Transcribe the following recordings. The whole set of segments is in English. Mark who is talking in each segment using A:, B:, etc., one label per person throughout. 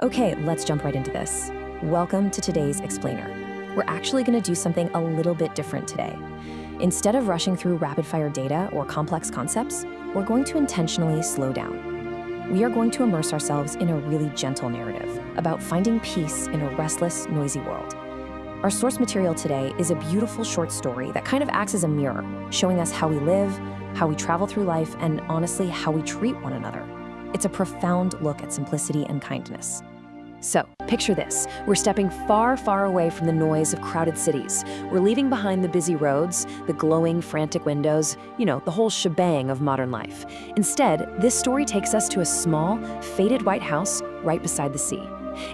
A: Okay, let's jump right into this. Welcome to today's explainer. We're actually going to do something a little bit different today. Instead of rushing through rapid-fire data or complex concepts, we're going to intentionally slow down. We are going to immerse ourselves in a really gentle narrative about finding peace in a restless, noisy world. Our source material today is a beautiful short story that kind of acts as a mirror, showing us how we live, how we travel through life, and honestly, how we treat one another. It's a profound look at simplicity and kindness. So, picture this. We're stepping far, far away from the noise of crowded cities. We're leaving behind the busy roads, the glowing, frantic windows, the whole shebang of modern life. Instead, this story takes us to a small, faded white house right beside the sea.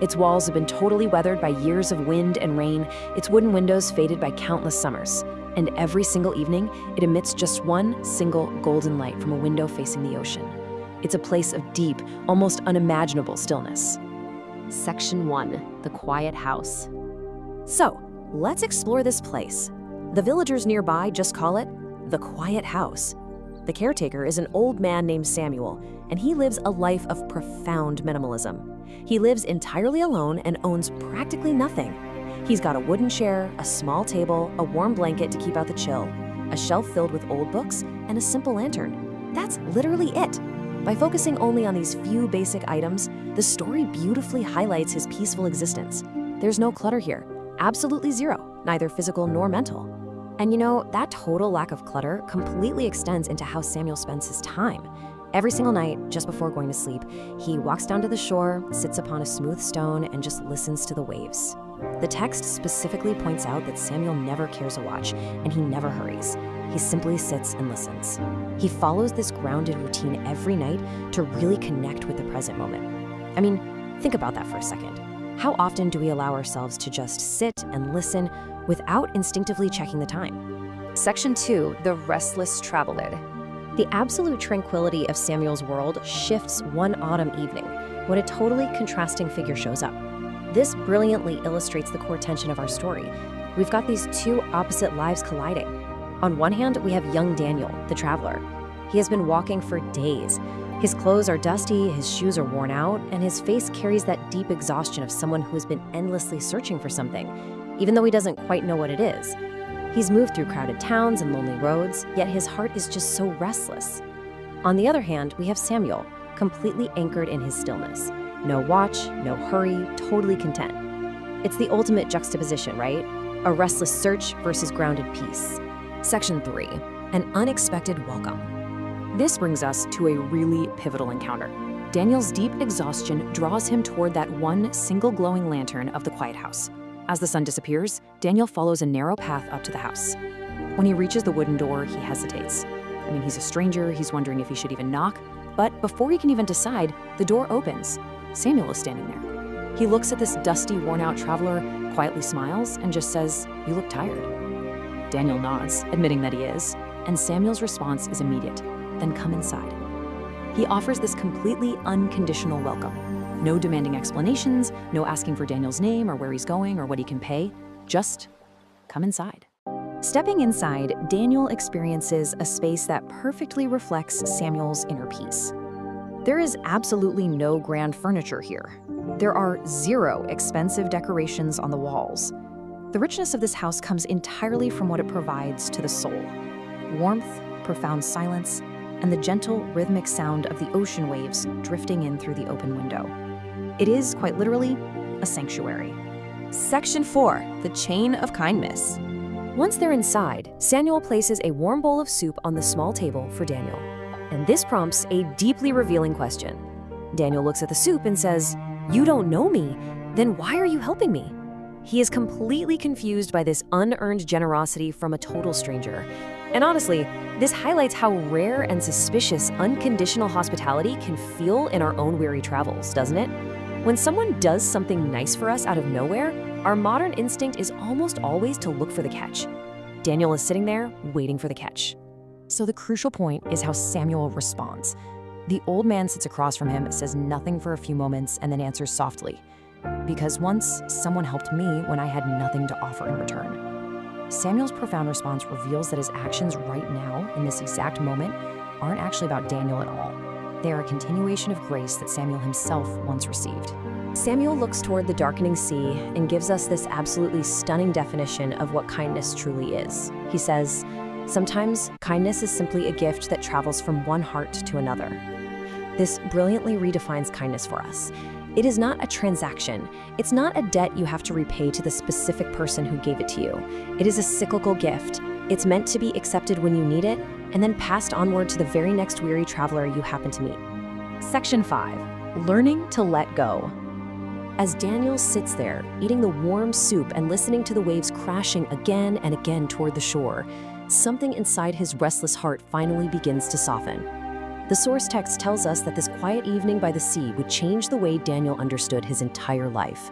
A: Its walls have been totally weathered by years of wind and rain, its wooden windows faded by countless summers. And every single evening, it emits just one single golden light from a window facing the ocean. It's a place of deep, almost unimaginable stillness. Section 1, the quiet house. So, let's explore this place. The villagers nearby just call it the quiet house. The caretaker is an old man named Samuel, and he lives a life of profound minimalism. He lives entirely alone and owns practically nothing. He's got a wooden chair, a small table, a warm blanket to keep out the chill, a shelf filled with old books, and a simple lantern. That's literally it. By focusing only on these few basic items, the story beautifully highlights his peaceful existence. There's no clutter here, absolutely zero, neither physical nor mental. And that total lack of clutter completely extends into how Samuel spends his time. Every single night, just before going to sleep, he walks down to the shore, sits upon a smooth stone, and just listens to the waves. The text specifically points out that Samuel never cares a watch, and he never hurries. He simply sits and listens. He follows this grounded routine every night to really connect with the present moment. I mean, think about that for a second. How often do we allow ourselves to just sit and listen without instinctively checking the time? Section 2, the restless traveler. The absolute tranquility of Samuel's world shifts one autumn evening when a totally contrasting figure shows up. This brilliantly illustrates the core tension of our story. We've got these two opposite lives colliding. On one hand, we have young Daniel, the traveler. He has been walking for days. His clothes are dusty, his shoes are worn out, and his face carries that deep exhaustion of someone who has been endlessly searching for something, even though he doesn't quite know what it is. He's moved through crowded towns and lonely roads, yet his heart is just so restless. On the other hand, we have Samuel, completely anchored in his stillness. No watch, no hurry, totally content. It's the ultimate juxtaposition, right? A restless search versus grounded peace. Section 3, an unexpected welcome. This brings us to a really pivotal encounter. Daniel's deep exhaustion draws him toward that one single glowing lantern of the quiet house. As the sun disappears, Daniel follows a narrow path up to the house. When he reaches the wooden door, he hesitates. He's a stranger, he's wondering if he should even knock, but before he can even decide, the door opens. Samuel is standing there. He looks at this dusty, worn-out traveler, quietly smiles, and just says, "You look tired." Daniel nods, admitting that he is, and Samuel's response is immediate. "Then come inside." He offers this completely unconditional welcome. No demanding explanations, no asking for Daniel's name or where he's going or what he can pay. Just come inside. Stepping inside, Daniel experiences a space that perfectly reflects Samuel's inner peace. There is absolutely no grand furniture here. There are zero expensive decorations on the walls. The richness of this house comes entirely from what it provides to the soul. Warmth, profound silence, and the gentle, rhythmic sound of the ocean waves drifting in through the open window. It is, quite literally, a sanctuary. Section 4, the chain of kindness. Once they're inside, Samuel places a warm bowl of soup on the small table for Daniel. And this prompts a deeply revealing question. Daniel looks at the soup and says, "You don't know me, then why are you helping me?" He is completely confused by this unearned generosity from a total stranger. And honestly, this highlights how rare and suspicious unconditional hospitality can feel in our own weary travels, doesn't it? When someone does something nice for us out of nowhere, our modern instinct is almost always to look for the catch. Daniel is sitting there, waiting for the catch. So the crucial point is how Samuel responds. The old man sits across from him, says nothing for a few moments, and then answers softly, "Because once someone helped me when I had nothing to offer in return." Samuel's profound response reveals that his actions right now, in this exact moment, aren't actually about Daniel at all. They are a continuation of grace that Samuel himself once received. Samuel looks toward the darkening sea and gives us this absolutely stunning definition of what kindness truly is. He says, "Sometimes kindness is simply a gift that travels from one heart to another." This brilliantly redefines kindness for us. It is not a transaction. It's not a debt you have to repay to the specific person who gave it to you. It is a cyclical gift. It's meant to be accepted when you need it and then passed onward to the very next weary traveler you happen to meet. Section 5. Learning to let go. As Daniel sits there, eating the warm soup and listening to the waves crashing again and again toward the shore, something inside his restless heart finally begins to soften. The source text tells us that this quiet evening by the sea would change the way Daniel understood his entire life.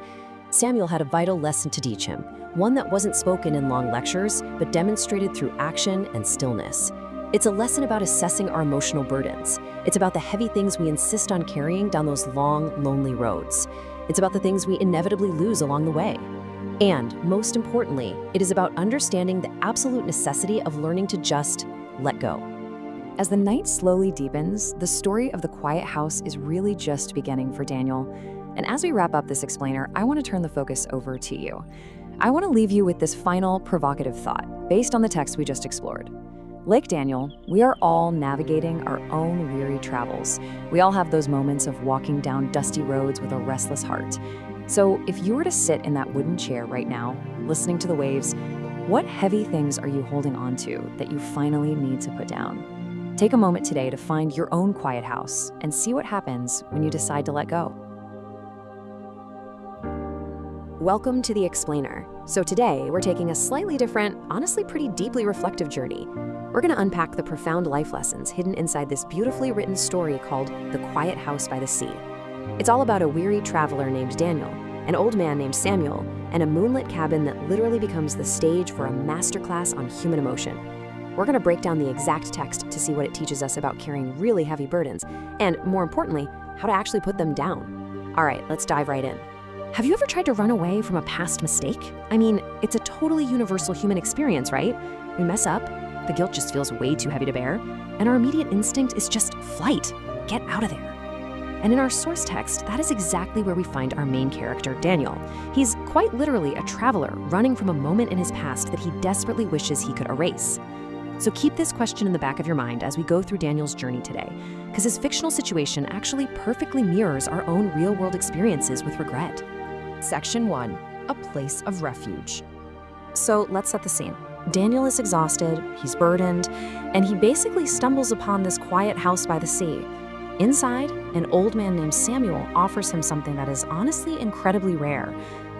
A: Samuel had a vital lesson to teach him, one that wasn't spoken in long lectures, but demonstrated through action and stillness. It's a lesson about assessing our emotional burdens. It's about the heavy things we insist on carrying down those long, lonely roads. It's about the things we inevitably lose along the way. And, most importantly, it is about understanding the absolute necessity of learning to just let go. As the night slowly deepens, the story of the quiet house is really just beginning for Daniel. And as we wrap up this explainer, I want to turn the focus over to you. I want to leave you with this final provocative thought, based on the text we just explored. Like Daniel, we are all navigating our own weary travels. We all have those moments of walking down dusty roads with a restless heart. So if you were to sit in that wooden chair right now, listening to the waves, what heavy things are you holding on to that you finally need to put down? Take a moment today to find your own quiet house and see what happens when you decide to let go. Welcome to The Explainer. So today, we're taking a slightly different, honestly pretty deeply reflective journey. We're going to unpack the profound life lessons hidden inside this beautifully written story called The Quiet House by the Sea. It's all about a weary traveler named Daniel, an old man named Samuel, and a moonlit cabin that literally becomes the stage for a masterclass on human emotion. We're going to break down the exact text to see what it teaches us about carrying really heavy burdens, and more importantly, how to actually put them down. All right, let's dive right in. Have you ever tried to run away from a past mistake? I mean, it's a totally universal human experience, right? We mess up, the guilt just feels way too heavy to bear, and our immediate instinct is just flight, get out of there. And in our source text, that is exactly where we find our main character, Daniel. He's quite literally a traveler running from a moment in his past that he desperately wishes he could erase. So keep this question in the back of your mind as we go through Daniel's journey today, because his fictional situation actually perfectly mirrors our own real-world experiences with regret. Section 1. A place of refuge. So let's set the scene. Daniel is exhausted, he's burdened, and he basically stumbles upon this quiet house by the sea. Inside, an old man named Samuel offers him something that is honestly incredibly rare: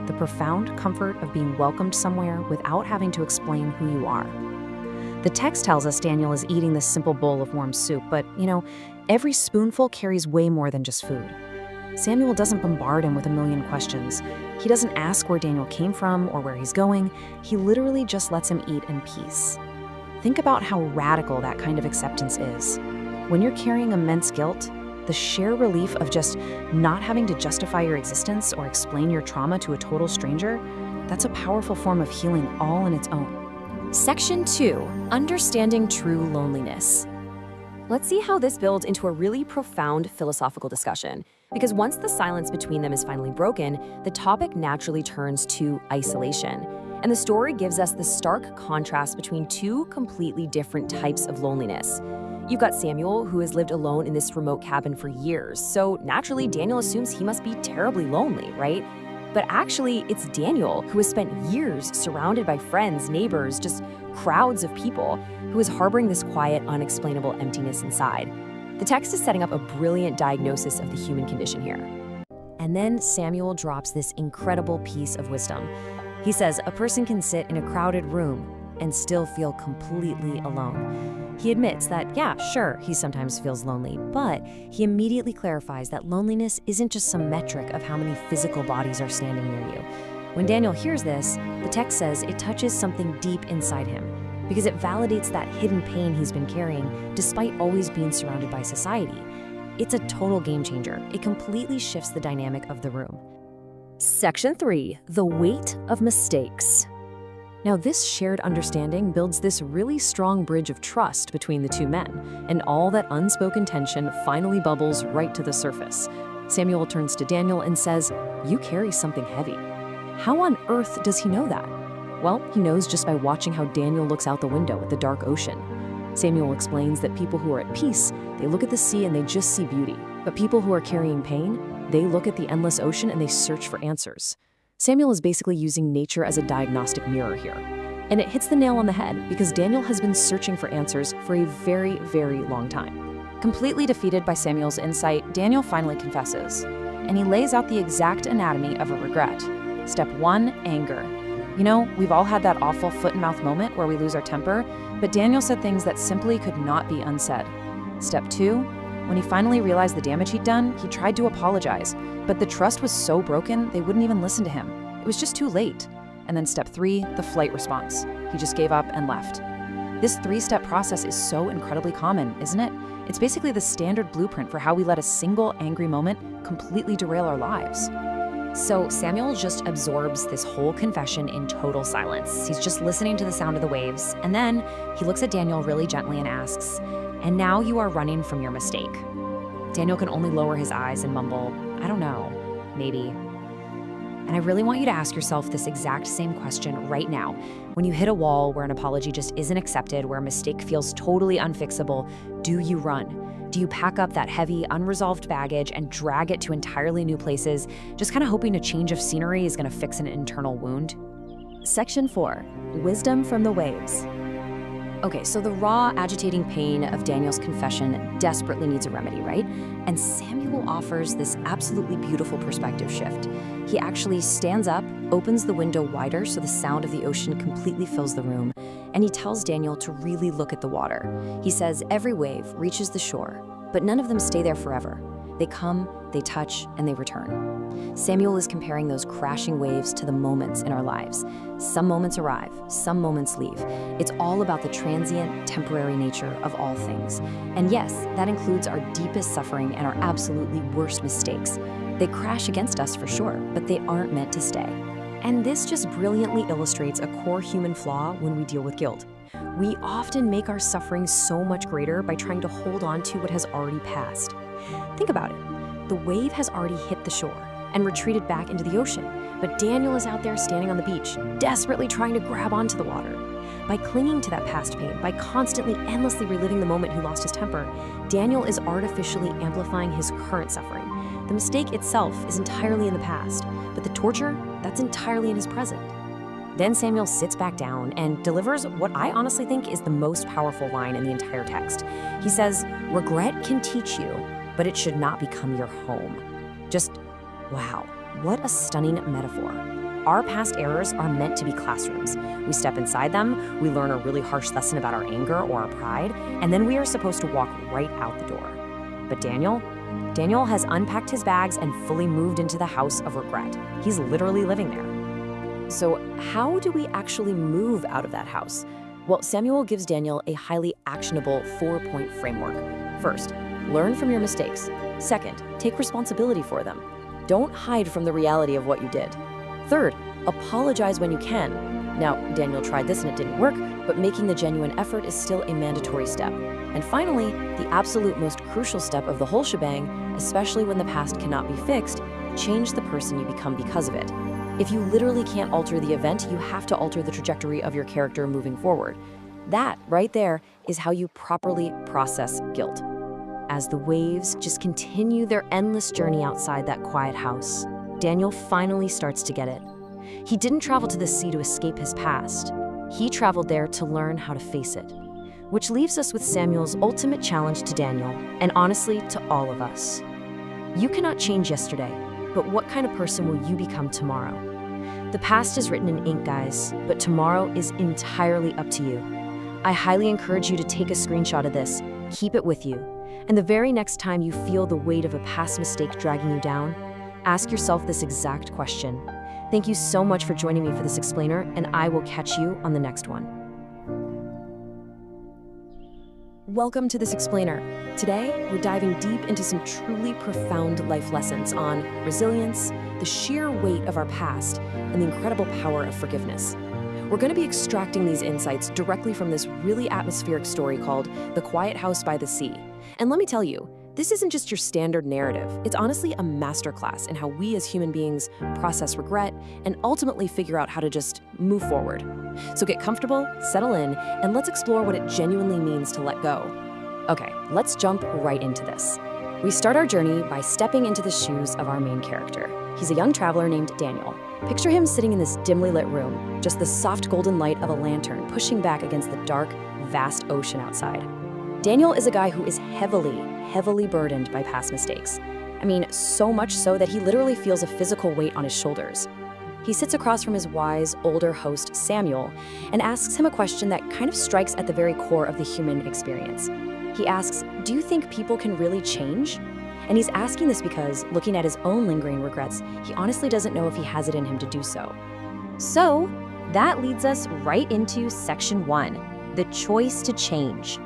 A: the profound comfort of being welcomed somewhere without having to explain who you are. The text tells us Daniel is eating this simple bowl of warm soup, but, every spoonful carries way more than just food. Samuel doesn't bombard him with a million questions. He doesn't ask where Daniel came from or where he's going. He literally just lets him eat in peace. Think about how radical that kind of acceptance is. When you're carrying immense guilt, the sheer relief of just not having to justify your existence or explain your trauma to a total stranger, that's a powerful form of healing all on its own. Section 2. Understanding True Loneliness. Let's see how this builds into a really profound philosophical discussion, because once the silence between them is finally broken, the topic naturally turns to isolation. And the story gives us the stark contrast between two completely different types of loneliness. You've got Samuel, who has lived alone in this remote cabin for years, so naturally Daniel assumes he must be terribly lonely, right? But actually, it's Daniel who has spent years surrounded by friends, neighbors, just crowds of people, who is harboring this quiet, unexplainable emptiness inside. The text is setting up a brilliant diagnosis of the human condition here. And then Samuel drops this incredible piece of wisdom. He says a person can sit in a crowded room and still feel completely alone. He admits that, yeah, sure, he sometimes feels lonely, but he immediately clarifies that loneliness isn't just some metric of how many physical bodies are standing near you. When Daniel hears this, the text says it touches something deep inside him, because it validates that hidden pain he's been carrying despite always being surrounded by society. It's a total game changer. It completely shifts the dynamic of the room. Section 3. The Weight of Mistakes. Now, this shared understanding builds this really strong bridge of trust between the two men, and all that unspoken tension finally bubbles right to the surface. Samuel turns to Daniel and says, "You carry something heavy." How on earth does he know that? Well, he knows just by watching how Daniel looks out the window at the dark ocean. Samuel explains that people who are at peace, they look at the sea and they just see beauty. But people who are carrying pain, they look at the endless ocean and they search for answers. Samuel is basically using nature as a diagnostic mirror here. And it hits the nail on the head because Daniel has been searching for answers for a very, very long time.
B: Completely defeated by Samuel's insight, Daniel finally confesses. And he lays out the exact anatomy of a regret. Step 1, anger. You know, we've all had that awful foot-and-mouth moment where we lose our temper, but Daniel said things that simply could not be unsaid. Step 2, when he finally realized the damage he'd done, he tried to apologize, but the trust was so broken they wouldn't even listen to him. It was just too late. And then step 3, the flight response. He just gave up and left. This 3-step process is so incredibly common, isn't it? It's basically the standard blueprint for how we let a single angry moment completely derail our lives.
A: So Samuel just absorbs this whole confession in total silence. He's just listening to the sound of the waves, and then he looks at Daniel really gently and asks, "And now you are running from your mistake." Daniel can only lower his eyes and mumble, "I don't know, maybe." And I really want you to ask yourself this exact same question right now. When you hit a wall where an apology just isn't accepted, where a mistake feels totally unfixable, do you run? Do you pack up that heavy, unresolved baggage and drag it to entirely new places, just kind of hoping a change of scenery is going to fix an internal wound? Section 4, Wisdom from the Waves. Okay, so the raw, agitating pain of Daniel's confession desperately needs a remedy, right? And Samuel offers this absolutely beautiful perspective shift. He actually stands up, opens the window wider so the sound of the ocean completely fills the room, and he tells Daniel to really look at the water. He says every wave reaches the shore, but none of them stay there forever. They come, they touch, and they return. Samuel is comparing those crashing waves to the moments in our lives. Some moments arrive, some moments leave. It's all about the transient, temporary nature of all things. And yes, that includes our deepest suffering and our absolutely worst mistakes. They crash against us for sure, but they aren't meant to stay. And this just brilliantly illustrates a core human flaw when we deal with guilt. We often make our suffering so much greater by trying to hold on to what has already passed. Think about it. The wave has already hit the shore and retreated back into the ocean, but Daniel is out there standing on the beach, desperately trying to grab onto the water. By clinging to that past pain, by constantly, endlessly reliving the moment he lost his temper, Daniel is artificially amplifying his current suffering. The mistake itself is entirely in the past, but the torture, that's entirely in his present. Then Samuel sits back down and delivers what I honestly think is the most powerful line in the entire text. He says, "Regret can teach you, but it should not become your home." Just, wow, what a stunning metaphor. Our past errors are meant to be classrooms. We step inside them, we learn a really harsh lesson about our anger or our pride, and then we are supposed to walk right out the door. But Daniel has unpacked his bags and fully moved into the house of regret. He's literally living there. So how do we actually move out of that house? Well, Samuel gives Daniel a highly actionable 4-point framework. First, learn from your mistakes. Second, take responsibility for them. Don't hide from the reality of what you did. Third, apologize when you can. Now, Daniel tried this and it didn't work, but making the genuine effort is still a mandatory step. And finally, the absolute most crucial step of the whole shebang, especially when the past cannot be fixed, change the person you become because of it. If you literally can't alter the event, you have to alter the trajectory of your character moving forward. That, right there, is how you properly process guilt. As the waves just continue their endless journey outside that quiet house, Daniel finally starts to get it. He didn't travel to the sea to escape his past. He traveled there to learn how to face it. Which leaves us with Samuel's ultimate challenge to Daniel, and honestly, to all of us. You cannot change yesterday, but what kind of person will you become tomorrow? The past is written in ink, guys, but tomorrow is entirely up to you. I highly encourage you to take a screenshot of this, keep it with you, and the very next time you feel the weight of a past mistake dragging you down, ask yourself this exact question. Thank you so much for joining me for this explainer, and I will catch you on the next one. Welcome to This Explainer. Today, we're diving deep into some truly profound life lessons on resilience, the sheer weight of our past, and the incredible power of forgiveness. We're going to be extracting these insights directly from this really atmospheric story called The Quiet House by the Sea. And let me tell you, This isn't just your standard narrative. It's honestly a masterclass in how we as human beings process regret and ultimately figure out how to just move forward. So get comfortable, settle in, and let's explore what it genuinely means to let go. Okay, let's jump right into this. We start our journey by stepping into the shoes of our main character. He's a young traveler named Daniel. Picture him sitting in this dimly lit room, just the soft golden light of a lantern pushing back against the dark, vast ocean outside. Daniel is a guy who is heavily burdened by past mistakes. I mean, so much so that he literally feels a physical weight on his shoulders. He sits across from his wise, older host, Samuel, and asks him a question that kind of strikes at the very core of the human experience. He asks, do you think people can really change? And he's asking this because, looking at his own lingering regrets, he honestly doesn't know if he has it in him to do so.
C: So, that leads us right into section 1, the choice to change.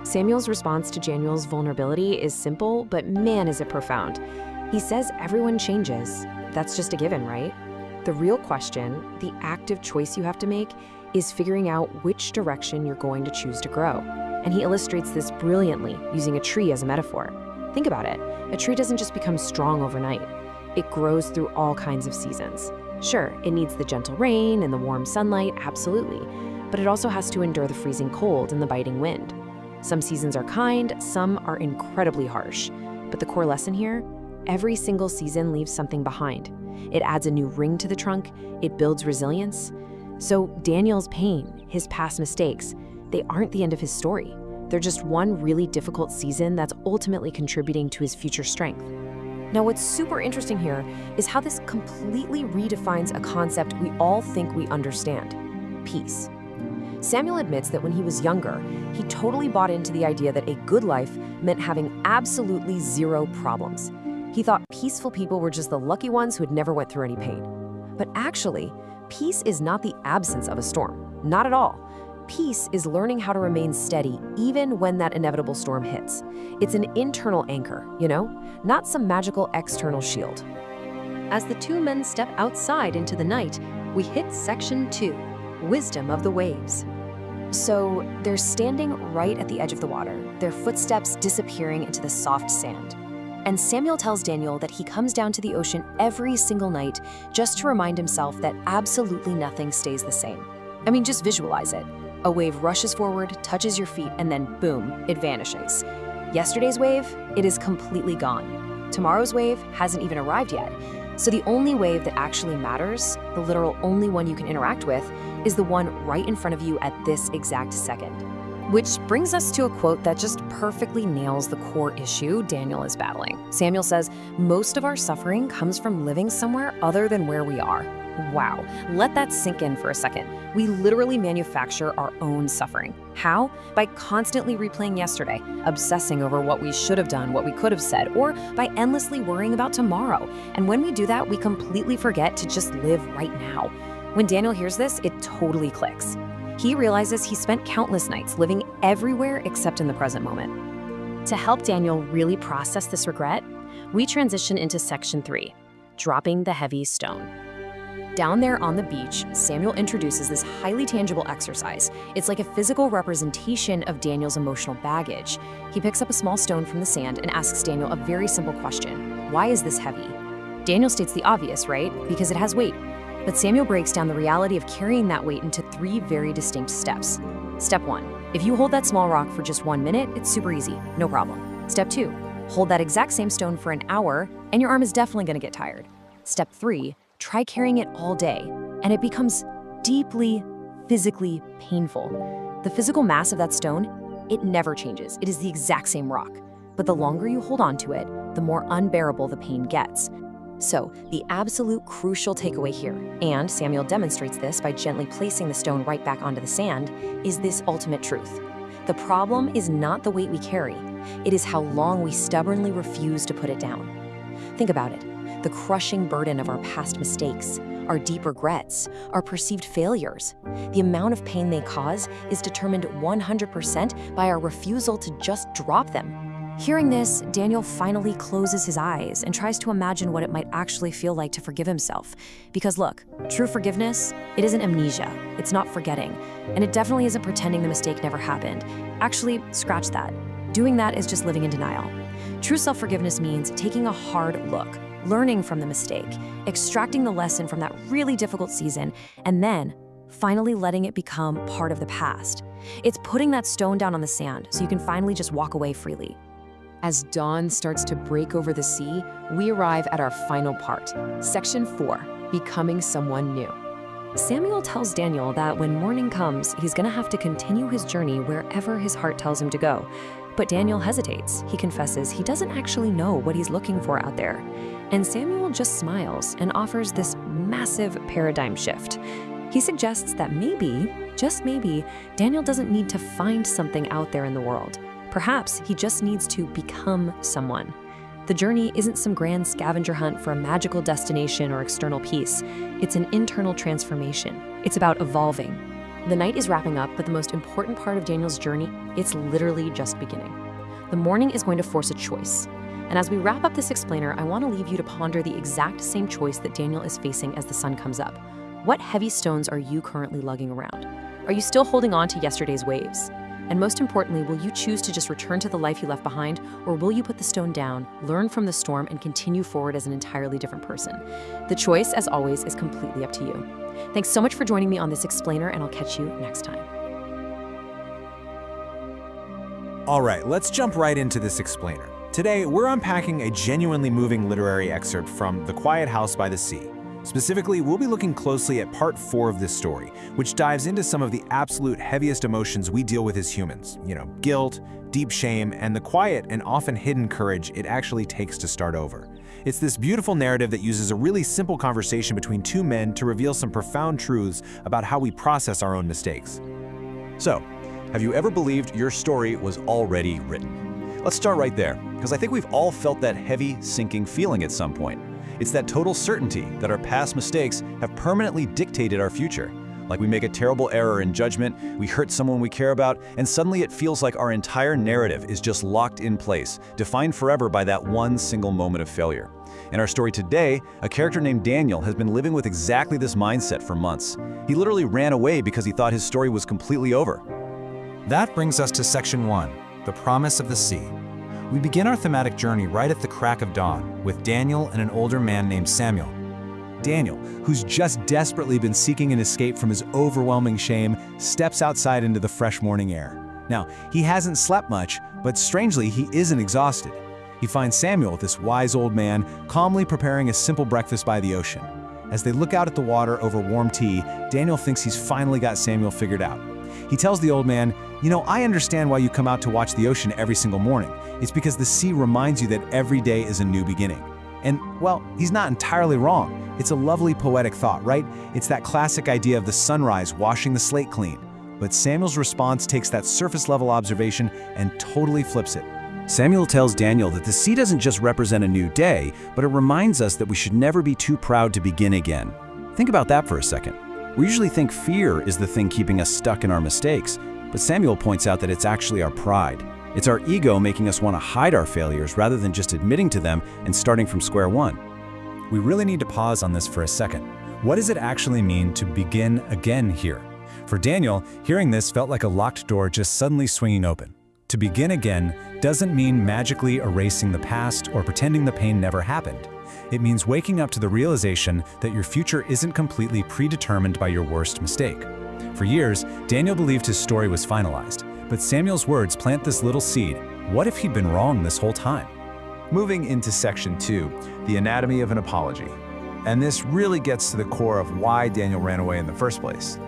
B: Samuel's response to Daniel's vulnerability is simple, but man, is it profound. He says everyone changes. That's just a given, right? The real question, the active choice you have to make, is figuring out which direction you're going to choose to grow. And he illustrates this brilliantly, using a tree as a metaphor. Think about it. A tree doesn't just become strong overnight. It grows through all kinds of seasons. Sure, it needs the gentle rain and the warm sunlight, absolutely. But it also has to endure the freezing cold and the biting wind. Some seasons are kind, some are incredibly harsh. But the core lesson here, every single season leaves something behind. It adds a new ring to the trunk, it builds resilience. So Daniel's pain, his past mistakes, they aren't the end of his story. They're just one really difficult season that's ultimately contributing to his future strength. Now, what's super interesting here is how this completely redefines a concept we all think we understand: peace. Samuel admits that when he was younger, he totally bought into the idea that a good life meant having absolutely zero problems. He thought peaceful people were just the lucky ones who had never went through any pain. But actually, peace is not the absence of a storm. Not at all. Peace is learning how to remain steady even when that inevitable storm hits. It's an internal anchor, not some magical external shield.
C: As the two men step outside into the night, we hit section 2, wisdom of the waves.
B: So they're standing right at the edge of the water, their footsteps disappearing into the soft sand. And Samuel tells Daniel that he comes down to the ocean every single night just to remind himself that absolutely nothing stays the same. I mean, just visualize it. A wave rushes forward, touches your feet, and then boom, it vanishes. Yesterday's wave, it is completely gone. Tomorrow's wave hasn't even arrived yet. So the only wave that actually matters, the literal only one you can interact with, is the one right in front of you at this exact second. Which brings us to a quote that just perfectly nails the core issue Daniel is battling. Samuel says, most of our suffering comes from living somewhere other than where we are. Wow, let that sink in for a second. We literally manufacture our own suffering. How? By constantly replaying yesterday, obsessing over what we should have done, what we could have said, or by endlessly worrying about tomorrow. And when we do that, we completely forget to just live right now. When Daniel hears this, it totally clicks. He realizes he spent countless nights living everywhere except in the present moment.
A: To help Daniel really process this regret, we transition into section 3, dropping the heavy stone. Down there on the beach, Samuel introduces this highly tangible exercise. It's like a physical representation of Daniel's emotional baggage. He picks up a small stone from the sand and asks Daniel a very simple question: why is this heavy? Daniel states the obvious, right? Because it has weight. But Samuel breaks down the reality of carrying that weight into 3 very distinct steps. Step 1, if you hold that small rock for just 1 minute, it's super easy, no problem. Step 2, hold that exact same stone for an hour, and your arm is definitely gonna get tired. Step 3, try carrying it all day, and it becomes deeply, physically painful. The physical mass of that stone, it never changes. It is the exact same rock. But the longer you hold on to it, the more unbearable the pain gets. So, the absolute crucial takeaway here, and Samuel demonstrates this by gently placing the stone right back onto the sand, is this ultimate truth. The problem is not the weight we carry. It is how long we stubbornly refuse to put it down. Think about it. The crushing burden of our past mistakes, our deep regrets, our perceived failures. The amount of pain they cause is determined 100% by our refusal to just drop them. Hearing this, Daniel finally closes his eyes and tries to imagine what it might actually feel like to forgive himself. Because look, true forgiveness, it isn't amnesia, it's not forgetting, and it definitely isn't pretending the mistake never happened. Actually, scratch that. Doing that is just living in denial. True self-forgiveness means taking a hard look, learning from the mistake, extracting the lesson from that really difficult season, and then finally letting it become part of the past. It's putting that stone down on the sand so you can finally just walk away freely.
B: As dawn starts to break over the sea, we arrive at our final part, Section 4, Becoming Someone New.
A: Samuel tells Daniel that when morning comes, he's gonna have to continue his journey wherever his heart tells him to go. But Daniel hesitates. He confesses he doesn't actually know what he's looking for out there. And Samuel just smiles and offers this massive paradigm shift. He suggests that maybe, just maybe, Daniel doesn't need to find something out there in the world. Perhaps he just needs to become someone. The journey isn't some grand scavenger hunt for a magical destination or external peace. It's an internal transformation. It's about evolving. The night is wrapping up, but the most important part of Daniel's journey, it's literally just beginning. The morning is going to force a choice. And as we wrap up this explainer, I want to leave you to ponder the exact same choice that Daniel is facing as the sun comes up. What heavy stones are you currently lugging around? Are you still holding on to yesterday's waves? And most importantly, will you choose to just return to the life you left behind, or will you put the stone down, learn from the storm, and continue forward as an entirely different person? The choice, as always, is completely up to you. Thanks so much for joining me on this explainer, and I'll catch you next time.
D: All right, let's jump right into this explainer. Today, we're unpacking a genuinely moving literary excerpt from The Quiet House by the Sea. Specifically, we'll be looking closely at part 4 of this story, which dives into some of the absolute heaviest emotions we deal with as humans. Guilt, deep shame, and the quiet and often hidden courage it actually takes to start over. It's this beautiful narrative that uses a really simple conversation between two men to reveal some profound truths about how we process our own mistakes.
E: So, have you ever believed your story was already written? Let's start right there, because I think we've all felt that heavy, sinking feeling at some point. It's that total certainty that our past mistakes have permanently dictated our future. Like we make a terrible error in judgment, we hurt someone we care about, and suddenly it feels like our entire narrative is just locked in place, defined forever by that one single moment of failure. In our story today, a character named Daniel has been living with exactly this mindset for months. He literally ran away because he thought his story was completely over.
D: That brings us to Section 1, The Promise of the Sea. We begin our thematic journey right at the crack of dawn, with Daniel and an older man named Samuel. Daniel, who's just desperately been seeking an escape from his overwhelming shame, steps outside into the fresh morning air. Now, he hasn't slept much, but strangely, he isn't exhausted. He finds Samuel, this wise old man, calmly preparing a simple breakfast by the ocean. As they look out at the water over warm tea, Daniel thinks he's finally got Samuel figured out. He tells the old man, I understand why you come out to watch the ocean every single morning. It's because the sea reminds you that every day is a new beginning. And, well, he's not entirely wrong. It's a lovely poetic thought, right? It's that classic idea of the sunrise washing the slate clean. But Samuel's response takes that surface-level observation and totally flips it. Samuel tells Daniel that the sea doesn't just represent a new day, but it reminds us that we should never be too proud to begin again. Think about that for a second. We usually think fear is the thing keeping us stuck in our mistakes, but Samuel points out that it's actually our pride. It's our ego making us want to hide our failures rather than just admitting to them and starting from square one. We really need to pause on this for a second. What does it actually mean to begin again here? For Daniel, hearing this felt like a locked door just suddenly swinging open. To begin again doesn't mean magically erasing the past or pretending the pain never happened. It means waking up to the realization that your future isn't completely predetermined by your worst mistake. For years, Daniel believed his story was finalized, but Samuel's words plant this little seed. What if he'd been wrong this whole time?
F: Moving into Section 2, The Anatomy of an Apology. And this really gets to the core of why Daniel ran away in the first place.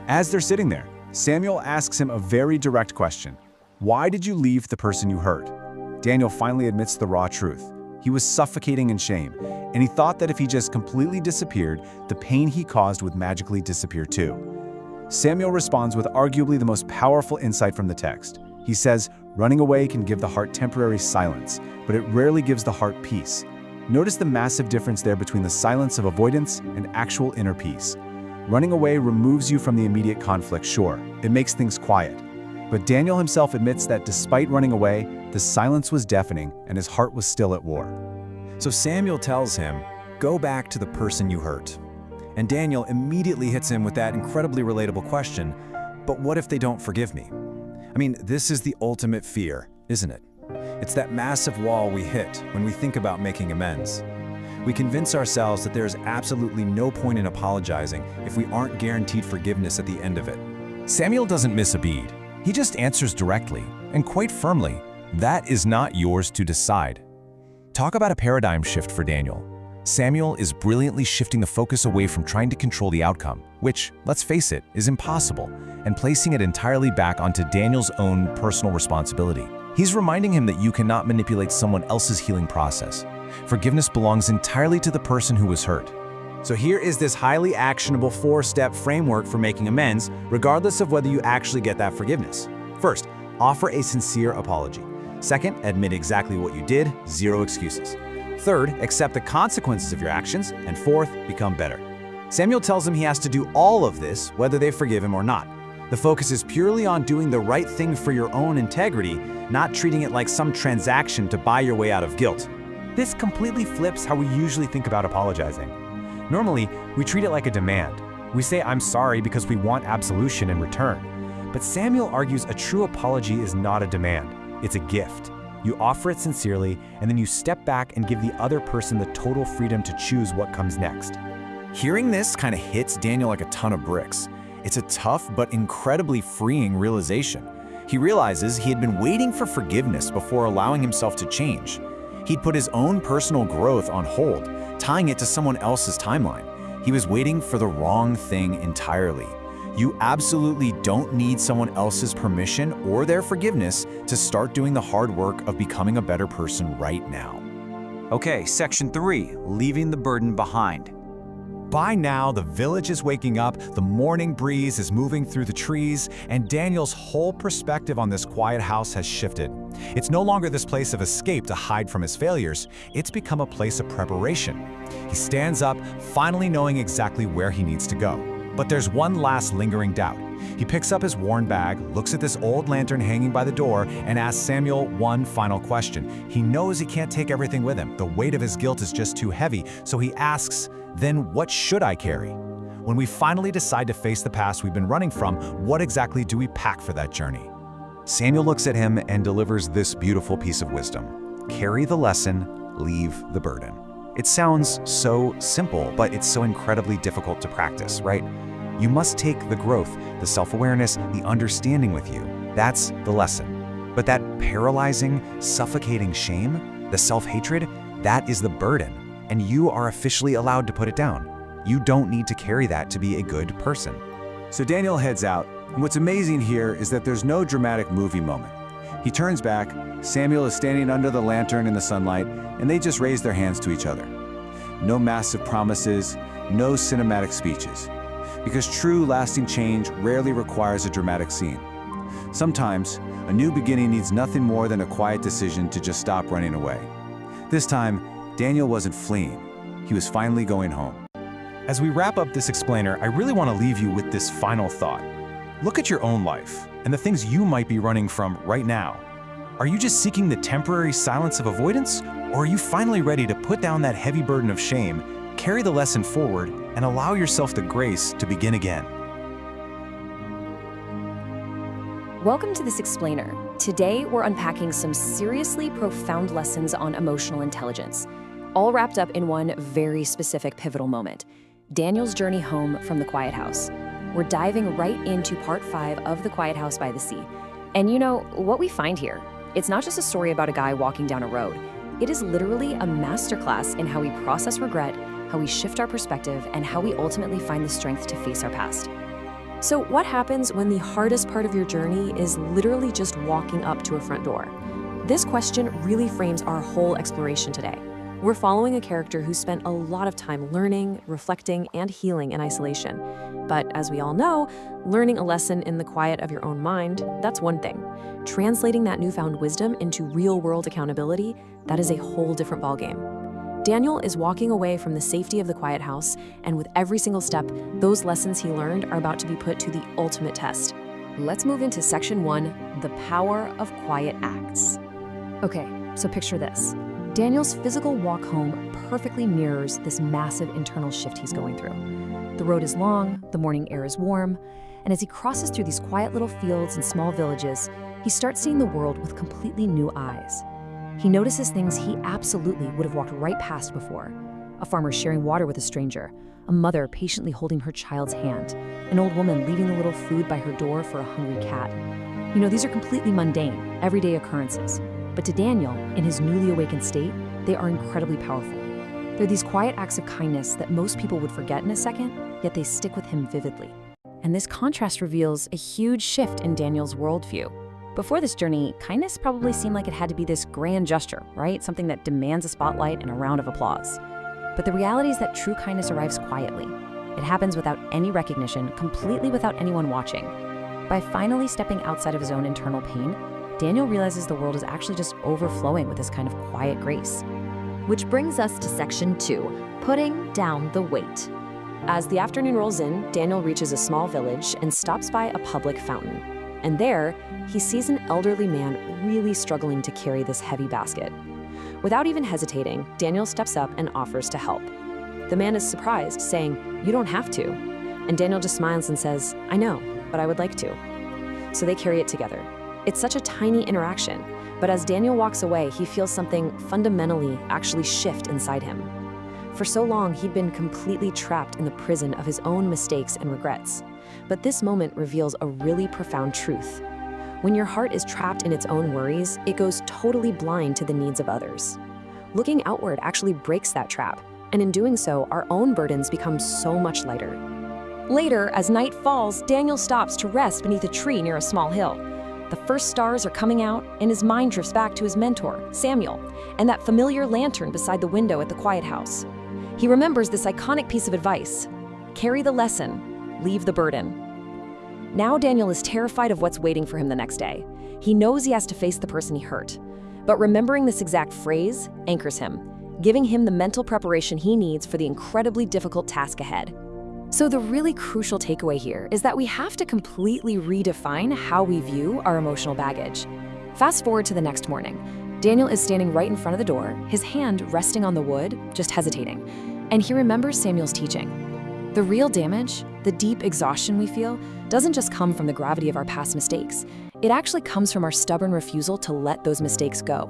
F: As they're sitting there, Samuel asks him a very direct question. Why did you leave the person you hurt? Daniel finally admits the raw truth. He was suffocating in shame, and he thought that if he just completely disappeared, the pain he caused would magically disappear too. Samuel responds with arguably the most powerful insight from the text. He says, running away can give the heart temporary silence, but it rarely gives the heart peace. Notice the massive difference there between the silence of avoidance and actual inner peace. Running away removes you from the immediate conflict, sure. It makes things quiet. But Daniel himself admits that despite running away, the silence was deafening and his heart was still at war.
D: So Samuel tells him, go back to the person you hurt. And Daniel immediately hits him with that incredibly relatable question, but what if they don't forgive me? I mean, this is the ultimate fear, isn't it? It's that massive wall we hit when we think about making amends. We convince ourselves that there is absolutely no point in apologizing if we aren't guaranteed forgiveness at the end of it. Samuel doesn't miss a beat. He just answers directly, and quite firmly, that is not yours to decide. Talk about a paradigm shift for Daniel. Samuel is brilliantly shifting the focus away from trying to control the outcome, which, let's face it, is impossible, and placing it entirely back onto Daniel's own personal responsibility. He's reminding him that you cannot manipulate someone else's healing process. Forgiveness belongs entirely to the person who was hurt. So here is this highly actionable 4-step framework for making amends, regardless of whether you actually get that forgiveness. First, offer a sincere apology. Second, admit exactly what you did, 0 excuses. Third, accept the consequences of your actions. And fourth, become better. Samuel tells him he has to do all of this, whether they forgive him or not. The focus is purely on doing the right thing for your own integrity, not treating it like some transaction to buy your way out of guilt. This completely flips how we usually think about apologizing. Normally, we treat it like a demand. We say, "I'm sorry," because we want absolution in return. But Samuel argues a true apology is not a demand, it's a gift. You offer it sincerely, and then you step back and give the other person the total freedom to choose what comes next. Hearing this kind of hits Daniel like a ton of bricks. It's a tough but incredibly freeing realization. He realizes he had been waiting for forgiveness before allowing himself to change. He'd put his own personal growth on hold, tying it to someone else's timeline. He was waiting for the wrong thing entirely. You absolutely don't need someone else's permission or their forgiveness to start doing the hard work of becoming a better person right now. Okay, section 3, leaving the burden behind. By now, the village is waking up, the morning breeze is moving through the trees, and Daniel's whole perspective on this quiet house has shifted. It's no longer this place of escape to hide from his failures, it's become a place of preparation. He stands up, finally knowing exactly where he needs to go. But there's one last lingering doubt. He picks up his worn bag, looks at this old lantern hanging by the door, and asks Samuel one final question. He knows he can't take everything with him. The weight of his guilt is just too heavy, so he asks, "Then what should I carry?" When we finally decide to face the past we've been running from, what exactly do we pack for that journey? Samuel looks at him and delivers this beautiful piece of wisdom. Carry the lesson, leave the burden. It sounds so simple, but it's so incredibly difficult to practice, right? You must take the growth, the self-awareness, the understanding with you. That's the lesson. But that paralyzing, suffocating shame, the self-hatred, that is the burden, and you are officially allowed to put it down. You don't need to carry that to be a good person. So Daniel heads out, and what's amazing here is that there's no dramatic movie moment. He turns back, Samuel is standing under the lantern in the sunlight, and they just raise their hands to each other. No massive promises, no cinematic speeches. Because true, lasting change rarely requires a dramatic scene. Sometimes, a new beginning needs nothing more than a quiet decision to just stop running away. This time, Daniel wasn't fleeing. He was finally going home. As we wrap up this explainer, I really want to leave you with this final thought. Look at your own life and the things you might be running from right now. Are you just seeking the temporary silence of avoidance, or are you finally ready to put down that heavy burden of shame, carry the lesson forward, and allow yourself the grace to begin again?
A: Welcome to this explainer. Today, we're unpacking some seriously profound lessons on emotional intelligence, all wrapped up in one very specific pivotal moment: Daniel's journey home from the quiet house. We're diving right into part 5 of The Quiet House by the Sea. And you know, what we find here, it's not just a story about a guy walking down a road. It is literally a masterclass in how we process regret, how we shift our perspective, and how we ultimately find the strength to face our past. So what happens when the hardest part of your journey is literally just walking up to a front door? This question really frames our whole exploration today. We're following a character who spent a lot of time learning, reflecting, and healing in isolation. But as we all know, learning a lesson in the quiet of your own mind, that's one thing. Translating that newfound wisdom into real-world accountability, that is a whole different ballgame. Daniel is walking away from the safety of the quiet house, and with every single step, those lessons he learned are about to be put to the ultimate test. Let's move into section 1, the power of quiet acts. Okay, so picture this. Daniel's physical walk home perfectly mirrors this massive internal shift he's going through. The road is long, the morning air is warm, and as he crosses through these quiet little fields and small villages, he starts seeing the world with completely new eyes. He notices things he absolutely would have walked right past before. A farmer sharing water with a stranger, a mother patiently holding her child's hand, an old woman leaving a little food by her door for a hungry cat. These are completely mundane, everyday occurrences. But to Daniel, in his newly awakened state, they are incredibly powerful. They're these quiet acts of kindness that most people would forget in a second, yet they stick with him vividly. And this contrast reveals a huge shift in Daniel's worldview. Before this journey, kindness probably seemed like it had to be this grand gesture, right? Something that demands a spotlight and a round of applause. But the reality is that true kindness arrives quietly. It happens without any recognition, completely without anyone watching. By finally stepping outside of his own internal pain, Daniel realizes the world is actually just overflowing with this kind of quiet grace.
C: Which brings us to section 2, putting down the weight.
B: As the afternoon rolls in, Daniel reaches a small village and stops by a public fountain. And there, he sees an elderly man really struggling to carry this heavy basket. Without even hesitating, Daniel steps up and offers to help. The man is surprised, saying, "You don't have to." And Daniel just smiles and says, "I know, but I would like to." So they carry it together. It's such a tiny interaction, but as Daniel walks away, he feels something fundamentally actually shift inside him. For so long, he'd been completely trapped in the prison of his own mistakes and regrets. But this moment reveals a really profound truth. When your heart is trapped in its own worries, it goes totally blind to the needs of others. Looking outward actually breaks that trap, and in doing so, our own burdens become so much lighter. Later, as night falls, Daniel stops to rest beneath a tree near a small hill. The first stars are coming out, and his mind drifts back to his mentor, Samuel, and that familiar lantern beside the window at the quiet house. He remembers this iconic piece of advice: carry the lesson, leave the burden. Now Daniel is terrified of what's waiting for him the next day. He knows he has to face the person he hurt. But remembering this exact phrase anchors him, giving him the mental preparation he needs for the incredibly difficult task ahead. So the really crucial takeaway here is that we have to completely redefine how we view our emotional baggage. Fast forward to the next morning. Daniel is standing right in front of the door, his hand resting on the wood, just hesitating. And he remembers Samuel's teaching. The real damage, the deep exhaustion we feel, doesn't just come from the gravity of our past mistakes. It actually comes from our stubborn refusal to let those mistakes go.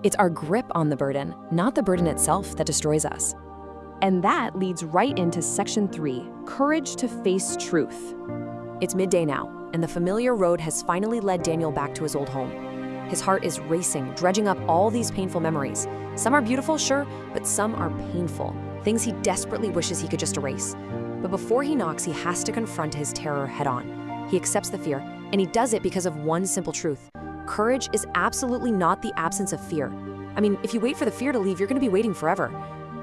B: It's our grip on the burden, not the burden itself, that destroys us. And that leads right into section 3, courage to face truth. It's midday now, and the familiar road has finally led Daniel back to his old home. His heart is racing, dredging up all these painful memories. Some are beautiful, sure, but some are painful, things he desperately wishes he could just erase. But before he knocks, he has to confront his terror head-on. He accepts the fear, and he does it because of one simple truth. Courage is absolutely not the absence of fear. I mean, if you wait for the fear to leave, you're going to be waiting forever.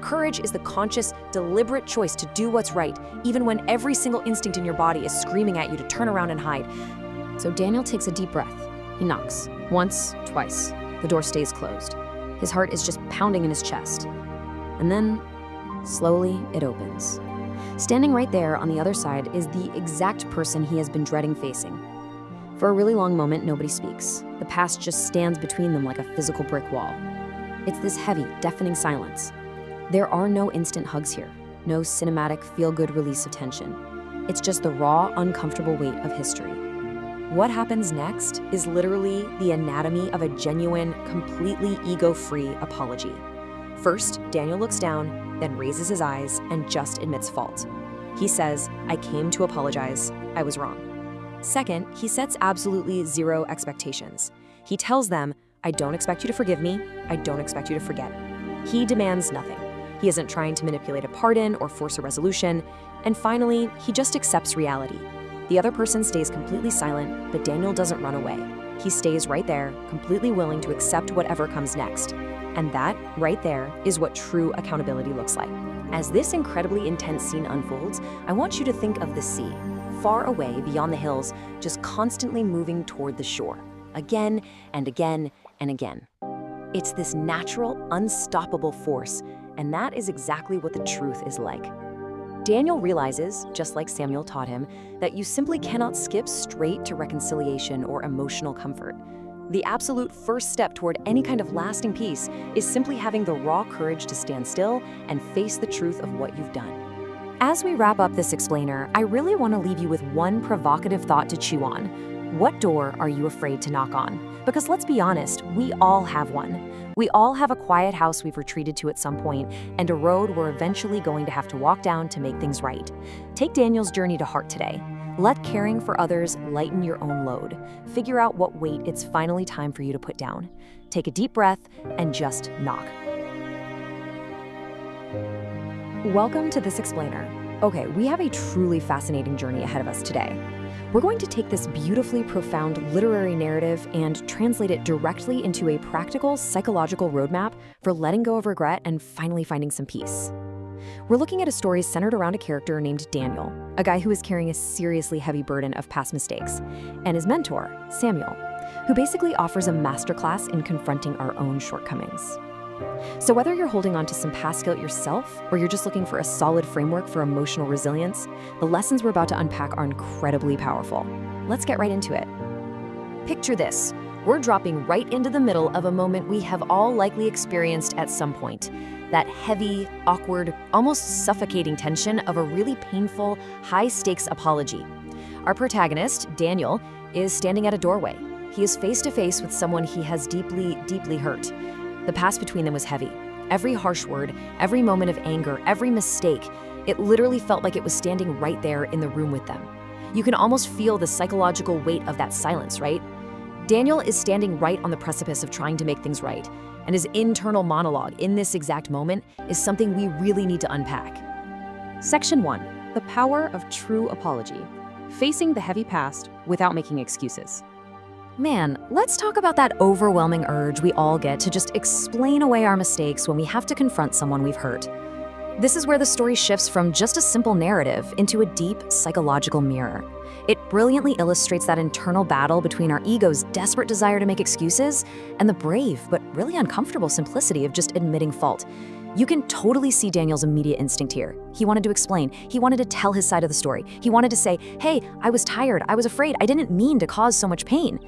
B: Courage is the conscious, deliberate choice to do what's right, even when every single instinct in your body is screaming at you to turn around and hide. So Daniel takes a deep breath. He knocks. Once, twice. The door stays closed. His heart is just pounding in his chest. And then, slowly, it opens. Standing right there on the other side is the exact person he has been dreading facing. For a really long moment, nobody speaks. The past just stands between them like a physical brick wall. It's this heavy, deafening silence. There are no instant hugs here, no cinematic, feel-good release of tension. It's just the raw, uncomfortable weight of history. What happens next is literally the anatomy of a genuine, completely ego-free apology. First, Daniel looks down, then raises his eyes and just admits fault. He says, "I came to apologize. I was wrong." Second, he sets absolutely zero expectations. He tells them, "I don't expect you to forgive me. I don't expect you to forget." He demands nothing. He isn't trying to manipulate a pardon or force a resolution. And finally, he just accepts reality. The other person stays completely silent, but Daniel doesn't run away. He stays right there, completely willing to accept whatever comes next. And that, right there, is what true accountability looks like. As this incredibly intense scene unfolds, I want you to think of the sea, far away beyond the hills, just constantly moving toward the shore, again and again and again. It's this natural, unstoppable force, and that is exactly what the truth is like. Daniel realizes, just like Samuel taught him, that you simply cannot skip straight to reconciliation or emotional comfort. The absolute first step toward any kind of lasting peace is simply having the raw courage to stand still and face the truth of what you've done. As we wrap up this explainer, I really want to leave you with one provocative thought to chew on. What door are you afraid to knock on? Because let's be honest, we all have one. We all have a quiet house we've retreated to at some point, and a road we're eventually going to have to walk down to make things right. Take Daniel's journey to heart today. Let caring for others lighten your own load. Figure out what weight it's finally time for you to put down. Take a deep breath and just knock.
A: Welcome to This Explainer. Okay, we have a truly fascinating journey ahead of us today. We're going to take this beautifully profound literary narrative and translate it directly into a practical psychological roadmap for letting go of regret and finally finding some peace. We're looking at a story centered around a character named Daniel, a guy who is carrying a seriously heavy burden of past mistakes, and his mentor, Samuel, who basically offers a masterclass in confronting our own shortcomings. So whether you're holding on to some past guilt yourself, or you're just looking for a solid framework for emotional resilience, the lessons we're about to unpack are incredibly powerful. Let's get right into it. Picture this. We're dropping right into the middle of a moment we have all likely experienced at some point. That heavy, awkward, almost suffocating tension of a really painful, high-stakes apology. Our protagonist, Daniel, is standing at a doorway. He is face to face with someone he has deeply, deeply hurt. The past between them was heavy. Every harsh word, every moment of anger, every mistake, it literally felt like it was standing right there in the room with them. You can almost feel the psychological weight of that silence, right? Daniel is standing right on the precipice of trying to make things right, and his internal monologue in this exact moment is something we really need to unpack.
B: Section 1. The power of true apology. Facing the heavy past without making excuses.
A: Man, let's talk about that overwhelming urge we all get to just explain away our mistakes when we have to confront someone we've hurt. This is where the story shifts from just a simple narrative into a deep psychological mirror. It brilliantly illustrates that internal battle between our ego's desperate desire to make excuses and the brave but really uncomfortable simplicity of just admitting fault. You can totally see Daniel's immediate instinct here. He wanted to explain. He wanted to tell his side of the story. He wanted to say, hey, I was tired, I was afraid, I didn't mean to cause so much pain.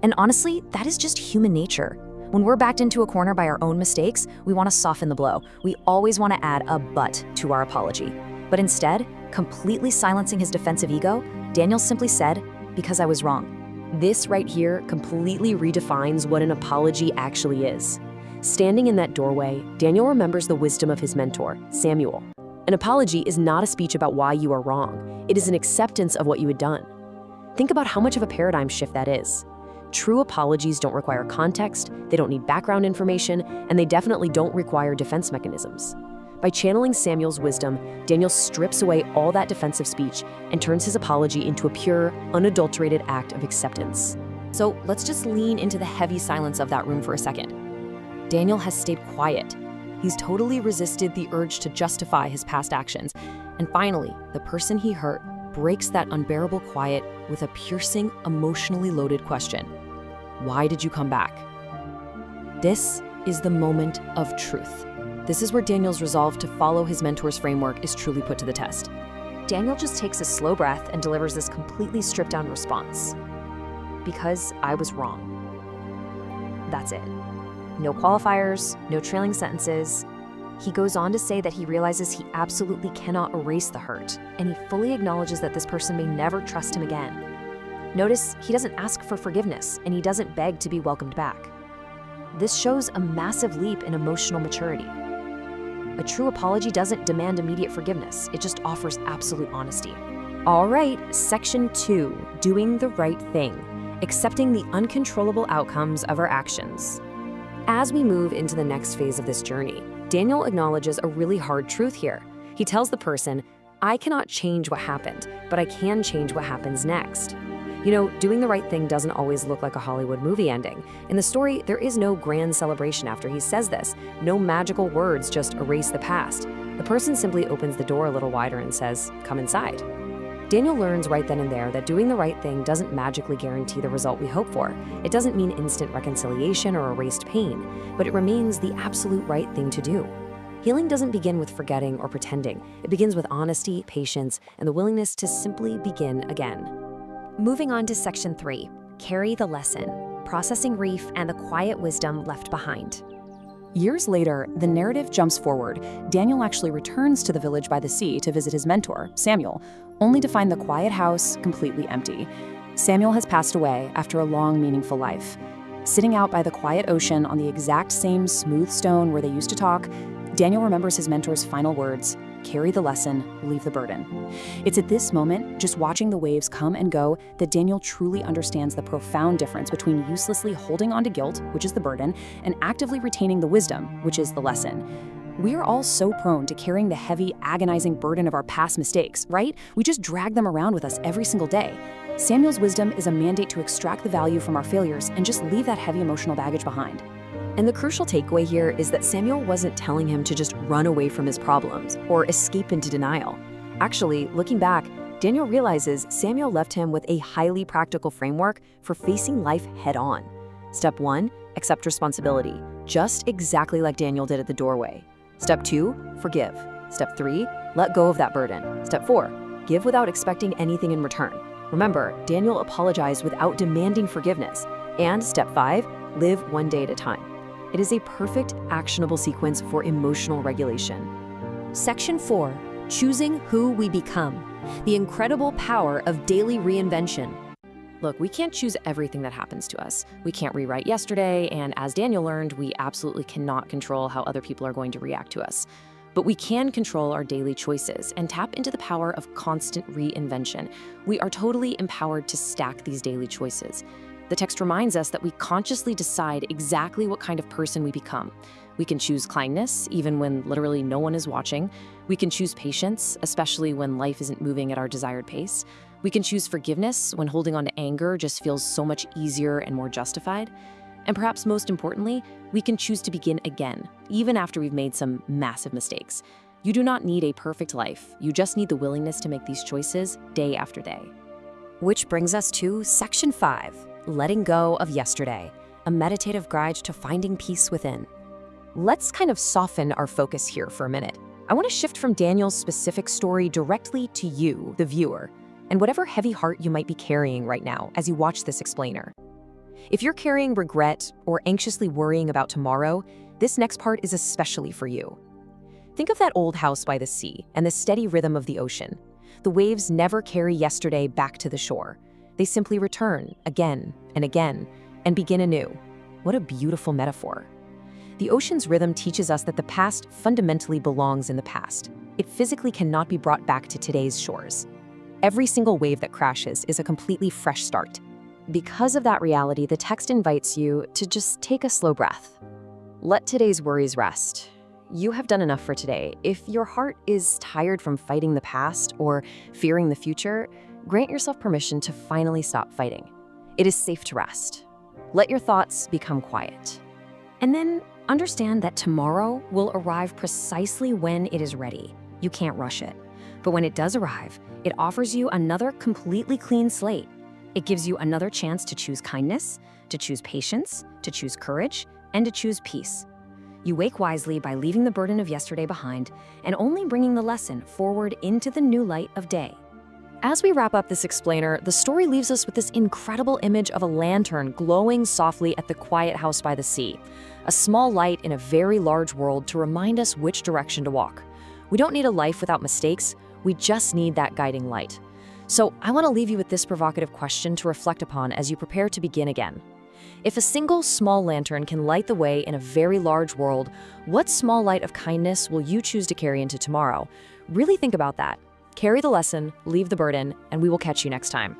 A: And honestly, that is just human nature. When we're backed into a corner by our own mistakes, we want to soften the blow. We always want to add a but to our apology. But instead, completely silencing his defensive ego, Daniel simply said, because I was wrong. This right here completely redefines what an apology actually is. Standing in that doorway, Daniel remembers the wisdom of his mentor, Samuel. An apology is not a speech about why you are wrong. It is an acceptance of what you had done. Think about how much of a paradigm shift that is. True apologies don't require context, they don't need background information, and they definitely don't require defense mechanisms. By channeling Samuel's wisdom, Daniel strips away all that defensive speech and turns his apology into a pure, unadulterated act of acceptance. So let's just lean into the heavy silence of that room for a second. Daniel has stayed quiet. He's totally resisted the urge to justify his past actions. And finally, the person he hurt breaks that unbearable quiet with a piercing, emotionally loaded question. Why did you come back? This is the moment of truth. This is where Daniel's resolve to follow his mentor's framework is truly put to the test. Daniel just takes a slow breath and delivers this completely stripped down response. Because I was wrong. That's it. No qualifiers, no trailing sentences. He goes on to say that he realizes he absolutely cannot erase the hurt, and he fully acknowledges that this person may never trust him again. Notice he doesn't ask for forgiveness, and he doesn't beg to be welcomed back. This shows a massive leap in emotional maturity. A true apology doesn't demand immediate forgiveness, it just offers absolute honesty. All right, Section 2, doing the right thing, accepting the uncontrollable outcomes of our actions. As we move into the next phase of this journey, Daniel acknowledges a really hard truth here. He tells the person, I cannot change what happened, but I can change what happens next. You know, doing the right thing doesn't always look like a Hollywood movie ending. In the story, there is no grand celebration after he says this. No magical words just erase the past. The person simply opens the door a little wider and says, come inside. Daniel learns right then and there that doing the right thing doesn't magically guarantee the result we hope for. It doesn't mean instant reconciliation or erased pain, but it remains the absolute right thing to do. Healing doesn't begin with forgetting or pretending. It begins with honesty, patience, and the willingness to simply begin again. Moving on to Section 3, carry the lesson, processing grief and the quiet wisdom left behind.
B: Years later, the narrative jumps forward. Daniel actually returns to the village by the sea to visit his mentor, Samuel, only to find the quiet house completely empty. Samuel has passed away after a long, meaningful life. Sitting out by the quiet ocean on the exact same smooth stone where they used to talk, Daniel remembers his mentor's final words: carry the lesson, leave the burden. It's at this moment, just watching the waves come and go, that Daniel truly understands the profound difference between uselessly holding on to guilt, which is the burden, and actively retaining the wisdom, which is the lesson. We are all so prone to carrying the heavy, agonizing burden of our past mistakes, right? We just drag them around with us every single day. Samuel's wisdom is a mandate to extract the value from our failures and just leave that heavy emotional baggage behind.
C: And the crucial takeaway here is that Samuel wasn't telling him to just run away from his problems or escape into denial. Actually, looking back, Daniel realizes Samuel left him with a highly practical framework for facing life head-on. Step 1, accept responsibility, just exactly like Daniel did at the doorway. Step 2, forgive. Step 3, let go of that burden. Step 4, give without expecting anything in return. Remember, Daniel apologized without demanding forgiveness. And step 5, live one day at a time. It is a perfect, actionable sequence for emotional regulation.
A: Section 4, choosing who we become. The incredible power of daily reinvention.
B: Look, we can't choose everything that happens to us. We can't rewrite yesterday, and as Daniel learned, we absolutely cannot control how other people are going to react to us. But we can control our daily choices and tap into the power of constant reinvention. We are totally empowered to stack these daily choices. The text reminds us that we consciously decide exactly what kind of person we become. We can choose kindness, even when literally no one is watching. We can choose patience, especially when life isn't moving at our desired pace. We can choose forgiveness when holding on to anger just feels so much easier and more justified. And perhaps most importantly, we can choose to begin again, even after we've made some massive mistakes. You do not need a perfect life. You just need the willingness to make these choices day after day.
A: Which brings us to Section 5, letting go of yesterday, a meditative guide to finding peace within. Let's kind of soften our focus here for a minute. I want to shift from Daniel's specific story directly to you, the viewer, and whatever heavy heart you might be carrying right now as you watch this explainer. If you're carrying regret or anxiously worrying about tomorrow, this next part is especially for you. Think of that old house by the sea and the steady rhythm of the ocean. The waves never carry yesterday back to the shore. They simply return again and again and begin anew. What a beautiful metaphor. The ocean's rhythm teaches us that the past fundamentally belongs in the past. It physically cannot be brought back to today's shores. Every single wave that crashes is a completely fresh start. Because of that reality, the text invites you to just take a slow breath. Let today's worries rest. You have done enough for today. If your heart is tired from fighting the past or fearing the future, grant yourself permission to finally stop fighting. It is safe to rest. Let your thoughts become quiet. And then understand that tomorrow will arrive precisely when it is ready. You can't rush it. But when it does arrive, it offers you another completely clean slate. It gives you another chance to choose kindness, to choose patience, to choose courage, and to choose peace. You wake wisely by leaving the burden of yesterday behind and only bringing the lesson forward into the new light of day. As we wrap up this explainer, the story leaves us with this incredible image of a lantern glowing softly at the quiet house by the sea, a small light in a very large world to remind us which direction to walk. We don't need a life without mistakes, we just need that guiding light. So I want to leave you with this provocative question to reflect upon as you prepare to begin again. If a single small lantern can light the way in a very large world, what small light of kindness will you choose to carry into tomorrow? Really think about that. Carry the lesson, leave the burden, and we will catch you next time.